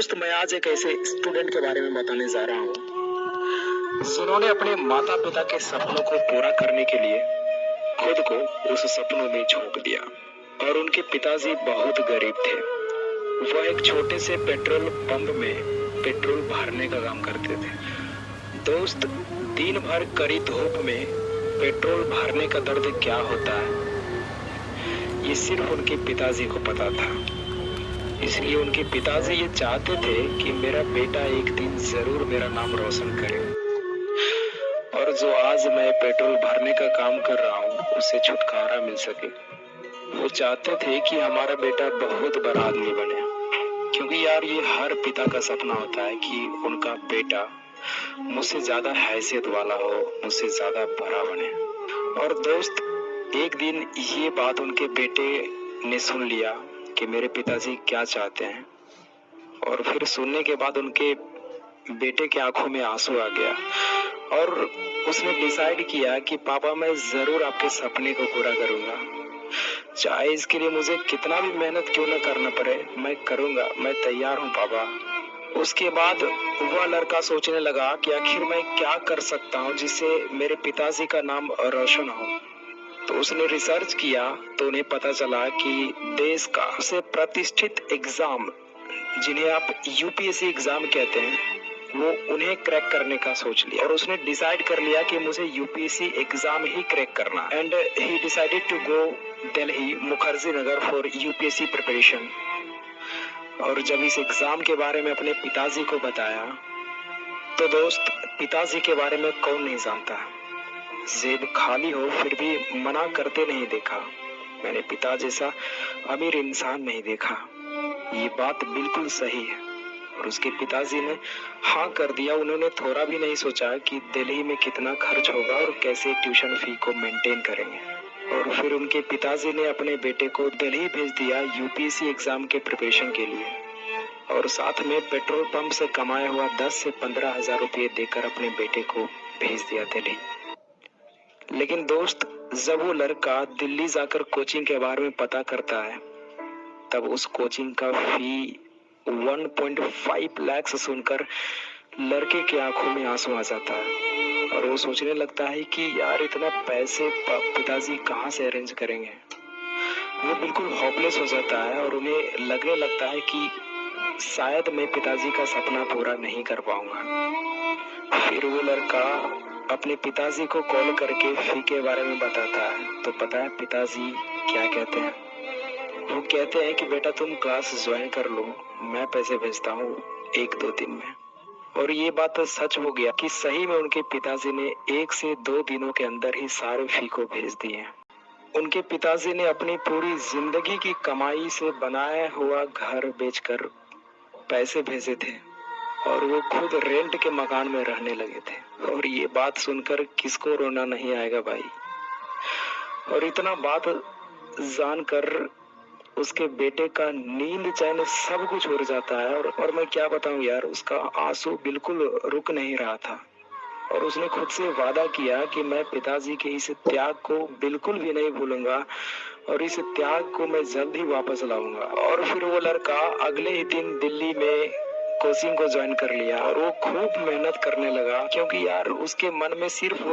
दोस्त मैं आज एक ऐसे स्टूडेंट के बारे में बताने जा रहा हूँ जिन्होंने अपने माता पिता के सपनों को पूरा करने के लिए खुद को उस सपनों में झोंक दिया। और उनके पिताजी बहुत गरीब थे। वह एक छोटे से पेट्रोल पंप में पेट्रोल भरने का काम करते थे। दोस्त, दिन भर कड़ी धूप में पेट्रोल भरने का दर्द क्या होता है ये सिर्फ उनके पिताजी को पता था। इसलिए उनके पिताजी ये चाहते थे कि मेरा बेटा एक दिन जरूर मेरा नाम रोशन करे और जो आज मैं पेट्रोल भरने का काम कर रहा हूँ उसे छुटकारा मिल सके। वो चाहते थे कि हमारा बेटा बहुत बड़ा आदमी बने, क्योंकि यार ये हर पिता का सपना होता है कि उनका बेटा मुझसे ज्यादा हैसियत वाला हो, मुझसे ज्यादा बड़ा बने। और दोस्त, एक दिन ये बात उनके बेटे ने सुन लिया कि मेरे पिताजी क्या चाहते हैं, और फिर सुनने के बाद उनके बेटे के आंखों में आंसू आ गया और उसने डिसाइड किया कि पापा मैं जरूर आपके सपने को पूरा करूंगा, चाहे इसके लिए मुझे कितना भी मेहनत क्यों ना करना पड़े, मैं करूंगा, मैं तैयार हूँ पापा। उसके बाद वह लड़का सोचने लगा कि आखिर मैं क्या कर सकता हूँ जिससे मेरे पिताजी का नाम रोशन हो। तो उसने रिसर्च किया तो उन्हें पता चला कि देश का सबसे प्रतिष्ठित एग्जाम जिन्हें आप यूपीएससी एग्जाम कहते हैं वो उन्हें क्रैक करने का सोच लिया। और उसने डिसाइड कर लिया कि मुझे यूपीएससी एग्जाम ही क्रैक करना। And he decided to go Delhi Mukherjee Nagar for UPSC preparation. और जब इस एग्जाम के बारे में अपने पिताजी को बताया तो दोस्त, पिताजी के बारे में कौन नहीं जानता, जेब खाली हो फिर भी मना करते नहीं देखा। मैंने पिता जैसा अमीर इंसान नहीं देखा। ये बात बिल्कुल सही है। और उसके पिताजी ने हाँ कर दिया। उन्होंने थोड़ा भी नहीं सोचा कि दिल्ली में कितना खर्च होगा और कैसे ट्यूशन फी को मेंटेन करेंगे। और फिर उनके पिताजी ने अपने बेटे को दिल्ली भेज दिया यूपीएससी एग्जाम के प्रिपरेशन के लिए, और साथ में पेट्रोल पंप से कमाया हुआ 10 से 15 हजार रुपये देकर अपने बेटे को भेज दिया दिल्ली। लेकिन दोस्त, जब वो लड़का दिल्ली जाकर कोचिंग के बारे में पता करता है तब उस कोचिंग का फी 1.5 लाख सुनकर लड़के की आंखों में आंसू आ जाता है और वो सोचने लगता है कि यार इतना पैसे पिताजी कहाँ से अरेंज करेंगे। वो बिल्कुल होपलेस हो जाता है और उन्हें लगने लगता है कि शायद मैं पिताजी का सपना पूरा नहीं कर पाऊंगा। फिर वो लड़का अपने पिताजी को कॉल करके फी के बारे में बताता है तो पता है पिताजी क्या कहते हैं? वो कहते हैं कि बेटा तुम क्लास ज्वाइन कर लो, मैं पैसे भेजता हूँ 1-2 दिन में। और ये बात सच हो गया कि सही में उनके पिताजी ने 1 से 2 दिनों के अंदर ही सारे फी को भेज दिए। उनके पिताजी ने अपनी पूरी जिंदगी की कमाई से बनाया हुआ घर बेचकर पैसे भेजे थे और वो खुद रेंट के मकान में रहने लगे थे। और ये बात सुनकर किसको रोना नहीं आएगा भाई। और इतना बात जानकर उसके बेटे का नींद चैन सब कुछ उड़ जाता है और मैं क्या बताऊं यार, उसका आंसू बिल्कुल रुक नहीं रहा था। और उसने खुद से वादा किया कि मैं पिताजी के इस त्याग को बिल्कुल भी नहीं भूलूंगा और इस त्याग को मैं जल्द ही वापस लाऊंगा। और फिर वो लड़का अगले ही दिन दिल्ली में कोचिंग को ज्वाइन कर लिया और वो खूब मेहनत करने लगा, क्योंकि यार उसके मन में सिर्फ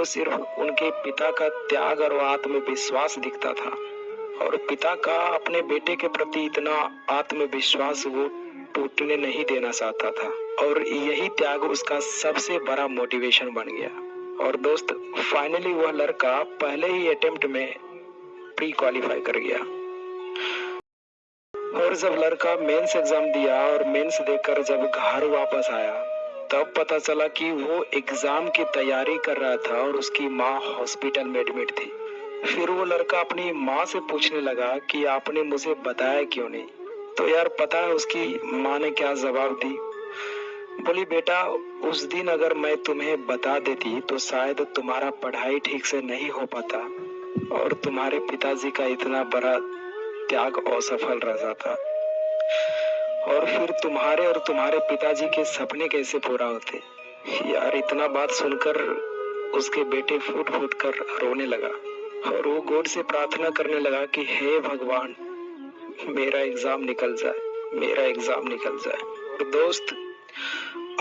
उनके पिता का त्याग और आत्मविश्वास दिखता था। और पिता का अपने बेटे के प्रति इतना आत्मविश्वास वो टूटने नहीं देना चाहता था और यही त्याग उसका सबसे बड़ा मोटिवेशन बन गया। और दोस्त, फाइनली वह लड़का पहले ही अटेम्प्ट में प्री क्वालिफाई कर गया। और जब लड़का मेंस एग्जाम दिया और मेंस देकर जब घर वापस आया तब पता चला कि वो एग्जाम की तैयारी कर रहा था और उसकी माँ हॉस्पिटल में एडमिट थी। फिर वो लड़का अपनी माँ से पूछने लगा कि आपने मुझे बताया क्यों नहीं। तो यार पता है उसकी माँ ने क्या जवाब दी? बोली, बेटा उस दिन अगर मैं तुम्हें बता देती तो शायद तुम्हारा पढ़ाई ठीक से नहीं हो पाता और तुम्हारे पिताजी का इतना बड़ा त्याग असफल रह जाता और फिर तुम्हारे और तुम्हारे पिताजी के सपने कैसे पूरा होते। यार इतना बात सुनकर उसके बेटे फूट फूट कर रोने लगा और वो गॉड से प्रार्थना करने लगा कि हे भगवान, मेरा एग्जाम निकल जाए, मेरा एग्जाम निकल जाए। और दोस्त,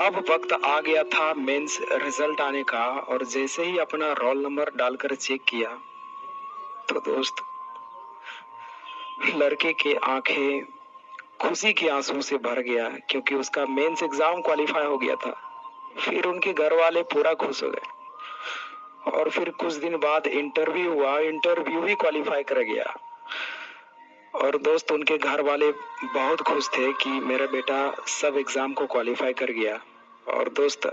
अब वक्त आ गया था मेंस रिजल्ट आने का, और जैसे ही अपना रोल नंबर डालकर चेक किया तो दोस्त, लड़के के आंखें खुशी के आंसू से भर गया, क्योंकि उसका मेंस एग्जाम क्वालिफाई हो गया था। फिर उनके घर वाले पूरा खुश हो गए, और फिर कुछ दिन बाद इंटरव्यू हुआ, इंटरव्यू भी क्वालिफाई कर गया। और दोस्त, उनके घर वाले बहुत खुश थे कि मेरा बेटा सब एग्जाम को क्वालिफाई कर गया। और दोस्त,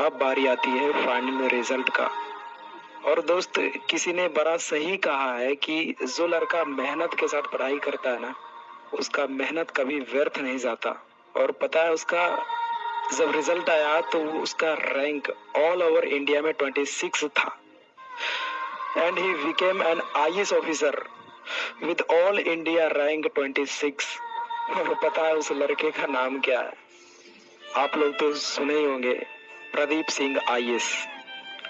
अब बारी आती है फाइनल रिजल्ट का। और दोस्त, किसी ने बड़ा सही कहा है कि जो लड़का मेहनत के साथ पढ़ाई करता है ना, उसका मेहनत कभी व्यर्थ नहीं जाता। और पता है, उसका जब रिजल्ट आया तो उसका रैंक ऑल ओवर इंडिया में 26 था, and he became an IAS officer with all India rank 26। और पता है उस लड़के का नाम क्या है? आप लोग तो सुने ही होंगे, प्रदीप सिंह आईएएस।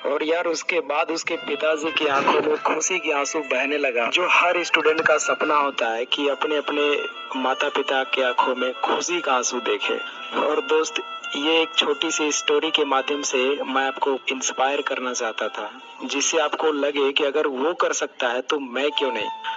और यार, उसके बाद उसके पिताजी की आंखों में खुशी के आंसू बहने लगा, जो हर स्टूडेंट का सपना होता है कि अपने अपने माता पिता की आंखों में खुशी का आंसू देखे। और दोस्त, ये एक छोटी सी स्टोरी के माध्यम से मैं आपको इंस्पायर करना चाहता था, जिससे आपको लगे कि अगर वो कर सकता है तो मैं क्यों नहीं।